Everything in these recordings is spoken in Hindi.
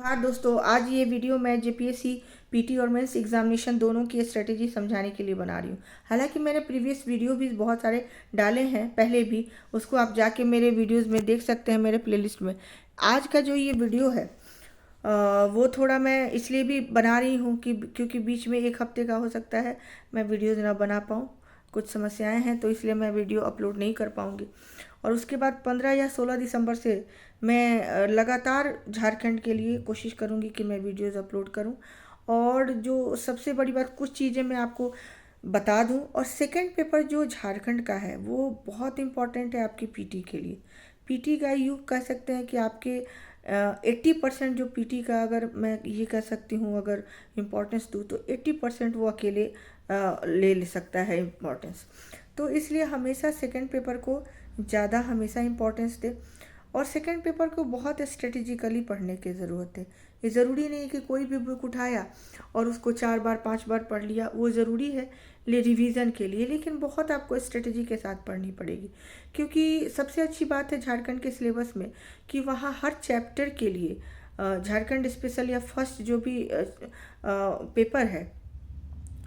हाँ दोस्तों, आज ये वीडियो मैं जेपीएससी पीटी और मेंस एग्जामिनेशन दोनों की स्ट्रेटेजी समझाने के लिए बना रही हूँ। हालांकि मैंने प्रीवियस वीडियो भी बहुत सारे डाले हैं पहले भी, उसको आप जाके मेरे वीडियोस में देख सकते हैं मेरे प्लेलिस्ट में। आज का जो ये वीडियो है वो थोड़ा मैं इसलिए भी बना रही हूँ कि क्योंकि बीच में एक हफ्ते का हो सकता है मैं वीडियोज़ ना बना पाऊँ, कुछ समस्याएं हैं, तो इसलिए मैं वीडियो अपलोड नहीं कर पाऊँगी। और उसके बाद 15 या 16 दिसंबर से मैं लगातार झारखंड के लिए कोशिश करूँगी कि मैं वीडियोज़ अपलोड करूँ। और जो सबसे बड़ी बात, कुछ चीज़ें मैं आपको बता दूं। और सेकंड पेपर जो झारखंड का है वो बहुत इम्पॉर्टेंट है आपकी पीटी के लिए। पीटी का यूँ कह सकते हैं कि आपके 80% जो पीटी का, अगर मैं ये कह सकती हूँ अगर इम्पोर्टेंस दूँ तो 80% वो अकेले ले सकता है इम्पोर्टेंस। तो इसलिए हमेशा सेकंड पेपर को ज़्यादा हमेशा इम्पोर्टेंस दे। और सेकंड पेपर को बहुत स्ट्रेटेजिकली पढ़ने की ज़रूरत है। ये ज़रूरी नहीं कि कोई भी बुक उठाया और उसको 4 बार 5 बार पढ़ लिया, वो ज़रूरी है ले रिवीजन के लिए, लेकिन बहुत आपको स्ट्रेटजी के साथ पढ़नी पड़ेगी। क्योंकि सबसे अच्छी बात है झारखंड के सिलेबस में कि वहाँ हर चैप्टर के लिए झारखंड स्पेशल या फर्स्ट जो भी पेपर है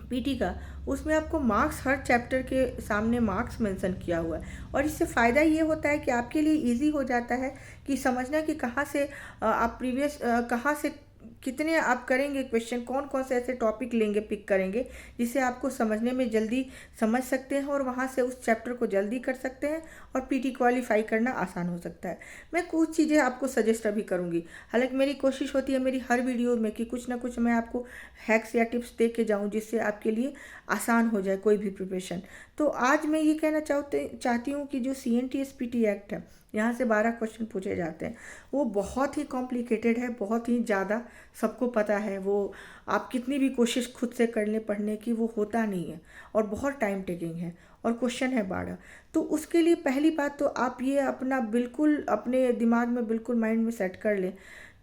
पीटी का, उसमें आपको मार्क्स, हर चैप्टर के सामने मार्क्स मेंशन किया हुआ है। और इससे फ़ायदा ये होता है कि आपके लिए इजी हो जाता है कि समझना कि कहाँ से आप प्रीवियस कहाँ से कितने आप करेंगे क्वेश्चन, कौन कौन से ऐसे टॉपिक लेंगे, पिक करेंगे जिसे आपको समझने में जल्दी समझ सकते हैं और वहाँ से उस चैप्टर को जल्दी कर सकते हैं और पीटी क्वालिफाई करना आसान हो सकता है। मैं कुछ चीज़ें आपको सजेस्ट अभी करूँगी। हालांकि मेरी कोशिश होती है मेरी हर वीडियो में कि कुछ ना कुछ मैं आपको हैक्स या टिप्स दे के जाऊँ जिससे आपके लिए आसान हो जाए कोई भी प्रिपरेशन। तो आज मैं ये कहना चाहती हूँ कि जो CNTS-PT एक्ट है, यहाँ से 12 क्वेश्चन पूछे जाते हैं, वो बहुत ही कॉम्प्लिकेटेड है, बहुत ही ज़्यादा, सबको पता है। वो आप कितनी भी कोशिश खुद से कर लें पढ़ने की, वो होता नहीं है और बहुत टाइम टेकिंग है और क्वेश्चन है 12। तो उसके लिए पहली बात तो आप ये अपना बिल्कुल अपने दिमाग में बिल्कुल माइंड में सेट कर लें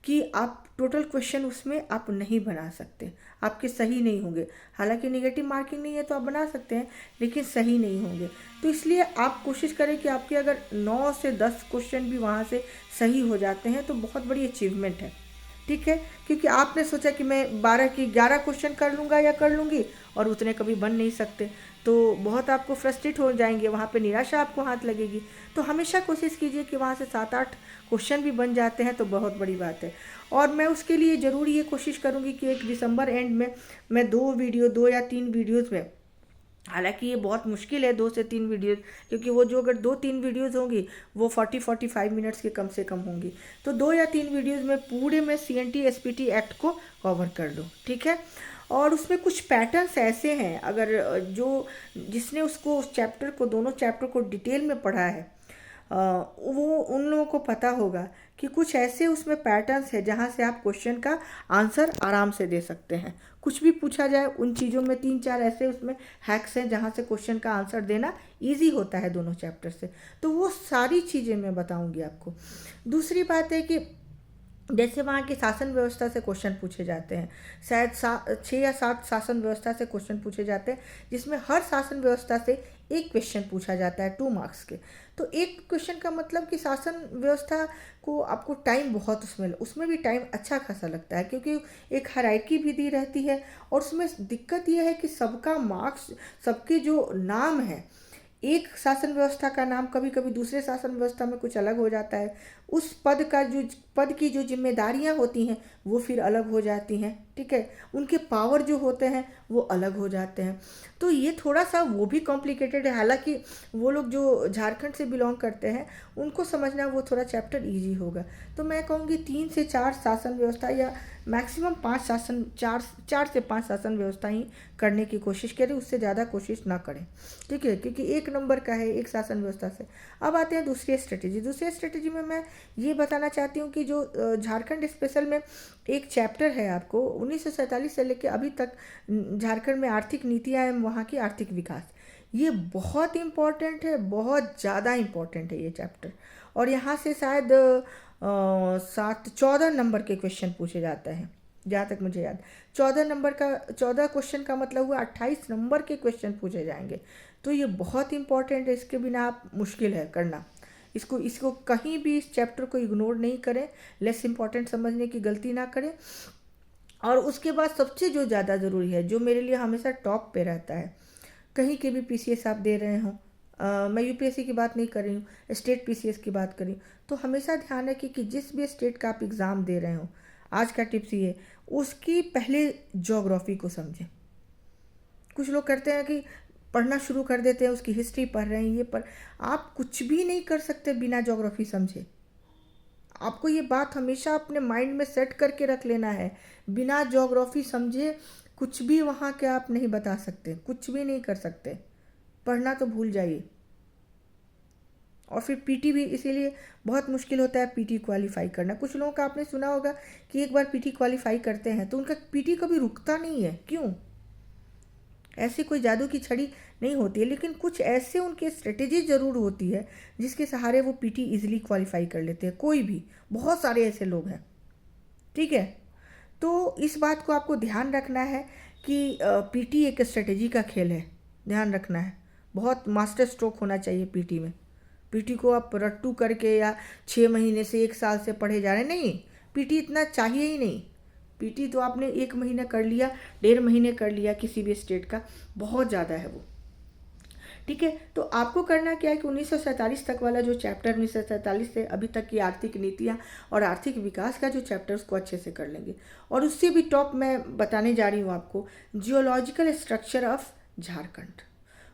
कि आप टोटल क्वेश्चन उसमें आप नहीं बना सकते, आपके सही नहीं होंगे। हालांकि नेगेटिव मार्किंग नहीं है तो आप बना सकते हैं, लेकिन सही नहीं होंगे। तो इसलिए आप कोशिश करें कि आपके अगर 9 से 10 क्वेश्चन भी वहाँ से सही हो जाते हैं तो बहुत बड़ी अचीवमेंट है। ठीक है, क्योंकि आपने सोचा कि मैं 12 की 11 क्वेश्चन कर लूँगा या कर लूँगी और उतने कभी बन नहीं सकते, तो बहुत आपको फ्रस्ट्रेट हो जाएंगे, वहाँ पे निराशा आपको हाथ लगेगी। तो हमेशा कोशिश कीजिए कि वहाँ से 7-8 क्वेश्चन भी बन जाते हैं तो बहुत बड़ी बात है। और मैं उसके लिए ज़रूर ये कोशिश करूँगी कि 1 दिसंबर एंड में मैं 2 या 3 वीडियोज़ में, हालांकि ये बहुत मुश्किल है 2 से 3 वीडियोस, क्योंकि वो जो अगर 2-3 वीडियोस होंगी वो 40-45 मिनट्स के कम से कम होंगी। तो 2 या 3 वीडियोस में पूरे में CNTS-PT एक्ट को कवर कर दूँ, ठीक है। और उसमें कुछ पैटर्न्स ऐसे हैं, अगर जो जिसने उसको उस चैप्टर को, दोनों चैप्टर को डिटेल में पढ़ा है, वो उन लोगों को पता होगा कि कुछ ऐसे उसमें पैटर्न्स है जहाँ से आप क्वेश्चन का आंसर आराम से दे सकते हैं। कुछ भी पूछा जाए उन चीज़ों में 3-4 ऐसे उसमें हैक्स हैं जहाँ से क्वेश्चन का आंसर देना इजी होता है दोनों चैप्टर से। तो वो सारी चीज़ें मैं बताऊंगी आपको। दूसरी बात है कि जैसे वहाँ की शासन व्यवस्था से क्वेश्चन पूछे जाते हैं, शायद 6 या 7 शासन व्यवस्था से क्वेश्चन पूछे जाते हैं, जिसमें हर शासन व्यवस्था से एक क्वेश्चन पूछा जाता है 2 मार्क्स के। तो एक क्वेश्चन का मतलब कि शासन व्यवस्था को आपको टाइम बहुत उसमें भी टाइम अच्छा खासा लगता है, क्योंकि एक हायरार्की भी दी रहती है। और उसमें दिक्कत यह है कि सबका मार्क्स, सबके जो नाम है, एक शासन व्यवस्था का नाम कभी कभी दूसरे शासन व्यवस्था में कुछ अलग हो जाता है। उस पद की जो जिम्मेदारियां होती हैं वो फिर अलग हो जाती हैं, ठीक है। उनके पावर जो होते हैं वो अलग हो जाते हैं। तो ये थोड़ा सा वो भी कॉम्प्लिकेटेड है। हालांकि वो लोग जो झारखंड से बिलोंग करते हैं उनको समझना वो थोड़ा चैप्टर इजी होगा। तो मैं कहूँगी 3 से 4 शासन व्यवस्था या मैक्सिमम 4 से 5 शासन व्यवस्था ही करने की कोशिश करें, उससे ज़्यादा कोशिश ना करें, ठीक है, क्योंकि 1 नंबर का है एक शासन व्यवस्था से। अब आते हैं दूसरी स्ट्रेटेजी में मैं ये बताना चाहती हूँ कि जो झारखंड स्पेशल में एक चैप्टर है, आपको 1947 से लेकर अभी तक झारखंड में आर्थिक नीतियाँ एवं वहाँ की आर्थिक विकास, ये बहुत इम्पॉर्टेंट है, बहुत ज़्यादा इम्पॉर्टेंट है ये चैप्टर। और यहाँ से शायद 14 नंबर के क्वेश्चन पूछे जाते हैं, जहाँ तक मुझे याद। 14 क्वेश्चन का मतलब हुआ 28 नंबर के क्वेश्चन पूछे जाएंगे। तो ये बहुत इंपॉर्टेंट है, इसके बिना आप मुश्किल है करना। इसको इसको कहीं भी इस चैप्टर को इग्नोर नहीं करें, लेस इम्पॉर्टेंट समझने की गलती ना करें। और उसके बाद सबसे जो ज़्यादा ज़रूरी है, जो मेरे लिए हमेशा टॉप पे रहता है, कहीं के भी पीसीएस आप दे रहे हों, मैं यूपीएससी की बात नहीं कर रही हूँ, स्टेट पीसीएस की बात करी, तो हमेशा ध्यान रखिए कि जिस भी स्टेट का आप एग्ज़ाम दे रहे हो, आज का टिप्स ये, उसकी पहले ज्योग्राफी को समझें। कुछ लोग करते हैं कि पढ़ना शुरू कर देते हैं, उसकी हिस्ट्री पढ़ रहे हैं, ये पर आप कुछ भी नहीं कर सकते बिना ज्योग्राफी समझे। आपको ये बात हमेशा अपने माइंड में सेट करके रख लेना है, बिना ज्योग्राफी समझे कुछ भी वहाँ के आप नहीं बता सकते, कुछ भी नहीं कर सकते। पढ़ना तो भूल जाइए। और फिर पीटी भी इसीलिए बहुत मुश्किल होता है पीटी क्वालिफाई करना। कुछ लोगों का आपने सुना होगा कि एक बार पीटी क्वालिफाई करते हैं तो उनका पीटी कभी रुकता नहीं है। क्यों? ऐसी कोई जादू की छड़ी नहीं होती है, लेकिन कुछ ऐसे उनके स्ट्रेटेजी ज़रूर होती है जिसके सहारे वो पीटी इजीली क्वालिफाई कर लेते हैं। कोई भी, बहुत सारे ऐसे लोग हैं, ठीक है। तो इस बात को आपको ध्यान रखना है कि पीटी एक स्ट्रेटेजी का खेल है, ध्यान रखना है। बहुत मास्टर स्ट्रोक होना चाहिए पीटी में। पीटी को आप रट्टू करके या 6 महीने से 1 साल से पढ़े जा रहे हैं, नहीं, पीटी इतना चाहिए ही नहीं। पीटी तो आपने 1 महीना कर लिया, 1.5 महीने कर लिया किसी भी स्टेट का, बहुत ज़्यादा है वो, ठीक है। तो आपको करना क्या है कि 1947 तक वाला जो चैप्टर, 1947 से अभी तक की आर्थिक नीतियाँ और आर्थिक विकास का जो चैप्टर, उसको अच्छे से कर लेंगे। और उससे भी टॉप मैं बताने जा रही हूँ आपको, geological structure of Jharkhand.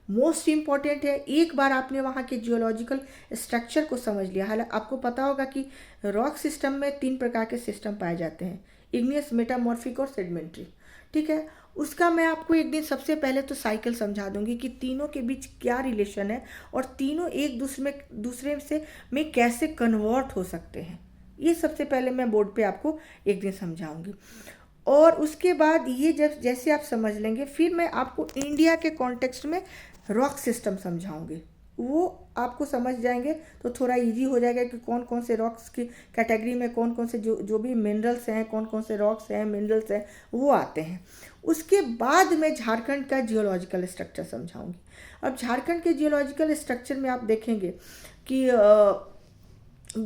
Most important है। एक बार आपने वहाँ के जियोलॉजिकल स्ट्रक्चर को समझ लिया, हालांकि आपको पता होगा कि रॉक सिस्टम में 3 प्रकार के सिस्टम पाए जाते हैं, इग्नियस, मेटामॉर्फिक और सेडिमेंट्री, ठीक है। उसका मैं आपको एक दिन सबसे पहले तो साइकिल समझा दूंगी कि तीनों के बीच क्या रिलेशन है और तीनों एक दूसरे से में कैसे कन्वर्ट हो सकते हैं। ये सबसे पहले मैं बोर्ड पे आपको एक दिन समझाऊंगी। और उसके बाद ये जब जैसे आप समझ लेंगे, फिर मैं आपको इंडिया के कॉन्टेक्स्ट में रॉक सिस्टम समझाऊंगी। वो आपको समझ जाएंगे तो थोड़ा इजी हो जाएगा कि कौन कौन से रॉक्स की कैटेगरी में कौन कौन से जो भी मिनरल्स हैं, कौन कौन से रॉक्स हैं, मिनरल्स हैं, वो आते हैं। उसके बाद मैं झारखंड का जियोलॉजिकल स्ट्रक्चर समझाऊंगी। अब झारखंड के जियोलॉजिकल स्ट्रक्चर में आप देखेंगे कि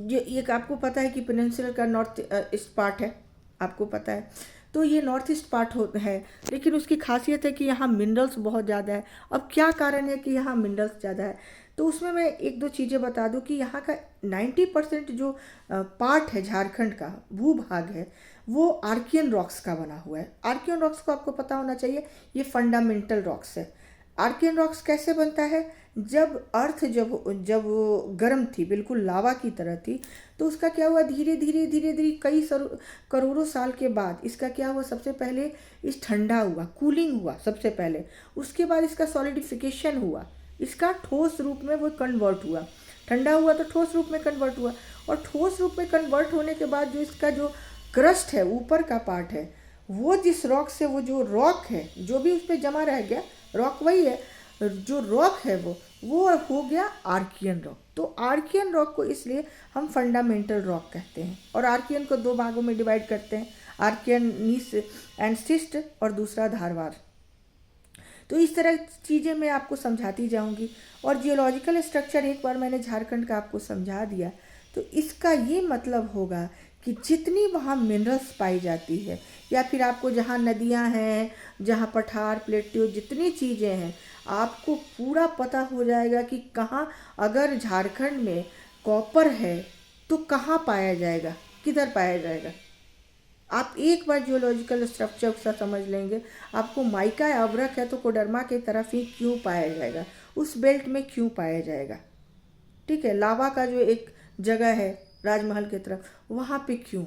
ये आपको पता है कि पेनिनसुलर का नॉर्थ ईस्ट पार्ट है, आपको पता है। तो ये नॉर्थ ईस्ट पार्ट है, लेकिन उसकी खासियत है कि यहाँ मिनरल्स बहुत ज़्यादा है। अब क्या कारण है कि यहाँ मिनरल्स ज़्यादा है, तो उसमें मैं 1-2 चीज़ें बता दूं कि यहाँ का 90% जो पार्ट है झारखंड का भूभाग है, वो आर्कियन रॉक्स का बना हुआ है। आर्कियन रॉक्स को आपको पता होना चाहिए, ये फंडामेंटल रॉक्स है। आर्कियन रॉक्स कैसे बनता है? जब अर्थ जब गर्म थी, बिल्कुल लावा की तरह थी, तो उसका क्या हुआ, धीरे धीरे कई करोड़ों साल के बाद इसका क्या हुआ, सबसे पहले इस ठंडा हुआ, कूलिंग हुआ सबसे पहले, उसके बाद इसका सॉलिडिफिकेशन हुआ, इसका ठोस रूप में वो कन्वर्ट हुआ। ठंडा हुआ तो ठोस रूप में कन्वर्ट हुआ, और ठोस रूप में कन्वर्ट होने के बाद जो इसका जो क्रस्ट है, ऊपर का पार्ट है, वो जिस रॉक से, वो जो रॉक है जो भी उस पर जमा रह गया, रॉक वही है, जो रॉक है वो हो गया आर्कियन रॉक। तो आर्कियन रॉक को इसलिए हम फंडामेंटल रॉक कहते हैं। और आर्कियन को 2 भागों में डिवाइड करते हैं, आर्कियन नीस एंड सिस्ट और दूसरा धारवार। तो इस तरह चीज़ें मैं आपको समझाती जाऊंगी। और जियोलॉजिकल स्ट्रक्चर एक बार मैंने झारखंड का आपको समझा दिया, तो इसका ये मतलब होगा कि जितनी वहाँ मिनरल्स पाई जाती है, या फिर आपको जहाँ नदियाँ हैं, जहाँ पठार, प्लेट्यू, जितनी चीज़ें हैं, आपको पूरा पता हो जाएगा कि कहाँ, अगर झारखंड में कॉपर है तो कहाँ पाया जाएगा, किधर पाया जाएगा। आप एक बार जियोलॉजिकल स्ट्रक्चर सा समझ लेंगे, आपको माइका अवरक है तो कोडरमा की तरफ ही क्यों पाया जाएगा, उस बेल्ट में क्यों पाया जाएगा, ठीक है। लावा का जो एक जगह है राजमहल की तरफ, वहाँ पे क्यों।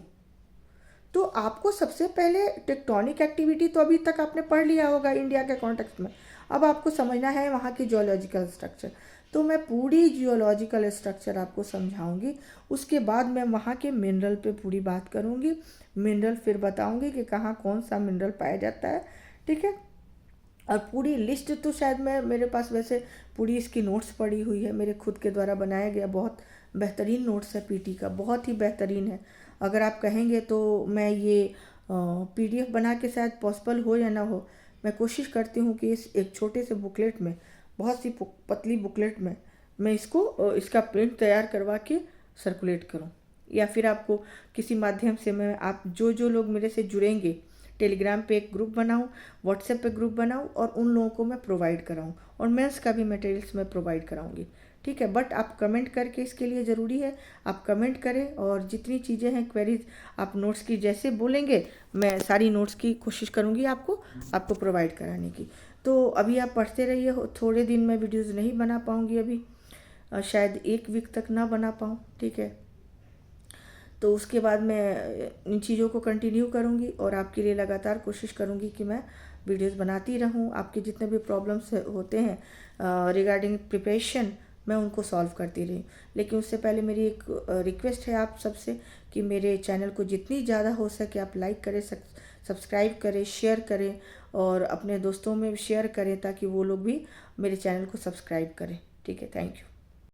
तो आपको सबसे पहले टेक्टोनिक एक्टिविटी तो अभी तक आपने पढ़ लिया होगा इंडिया के कॉन्टेक्स्ट में, अब आपको समझना है वहाँ की जियोलॉजिकल स्ट्रक्चर। तो मैं पूरी जियोलॉजिकल स्ट्रक्चर आपको समझाऊंगी, उसके बाद मैं वहाँ के मिनरल पे पूरी बात करूँगी। मिनरल फिर बताऊँगी कि कहाँ कौन सा मिनरल पाया जाता है, ठीक है। और पूरी लिस्ट तो शायद मेरे पास वैसे पूरी इसकी नोट्स पड़ी हुई है, मेरे खुद के द्वारा बनाया गया बहुत बेहतरीन नोट्स है पीटी का, बहुत ही बेहतरीन है। अगर आप कहेंगे तो मैं ये पीडीएफ बना के शायद पॉसिबल हो या ना हो, मैं कोशिश करती हूँ कि इस एक छोटे से बुकलेट में, बहुत सी पतली बुकलेट में मैं इसको इसका प्रिंट तैयार करवा के सर्कुलेट करूं, या फिर आपको किसी माध्यम से मैं आप जो लोग मेरे से जुड़ेंगे टेलीग्राम पे एक ग्रुप बनाऊं, व्हाट्सएप पे ग्रुप बनाऊं और उन लोगों को मैं प्रोवाइड कराऊं, और मेंस का भी मटेरियल्स मैं प्रोवाइड कराऊंगी। ठीक है, बट आप कमेंट करके, इसके लिए ज़रूरी है आप कमेंट करें, और जितनी चीज़ें हैं क्वेरीज आप नोट्स की जैसे बोलेंगे मैं सारी नोट्स की कोशिश करूँगी आपको प्रोवाइड कराने की। तो अभी आप पढ़ते रहिए, थोड़े दिन मैं वीडियोज़ नहीं बना पाऊँगी अभी, शायद 1 वीक तक ना बना पाऊँ। ठीक है, तो उसके बाद मैं इन चीज़ों को कंटिन्यू करूँगी और आपके लिए लगातार कोशिश करूँगी कि मैं वीडियोस बनाती रहूँ। आपके जितने भी प्रॉब्लम्स होते हैं रिगार्डिंग प्रिपरेशन, मैं उनको सॉल्व करती रही। लेकिन उससे पहले मेरी एक रिक्वेस्ट है आप सबसे कि मेरे चैनल को जितनी ज़्यादा हो सके आप लाइक करें, सब्सक्राइब करें, शेयर करें और अपने दोस्तों में शेयर करें ताकि वो लोग भी मेरे चैनल को सब्सक्राइब करें। ठीक है, थैंक यू।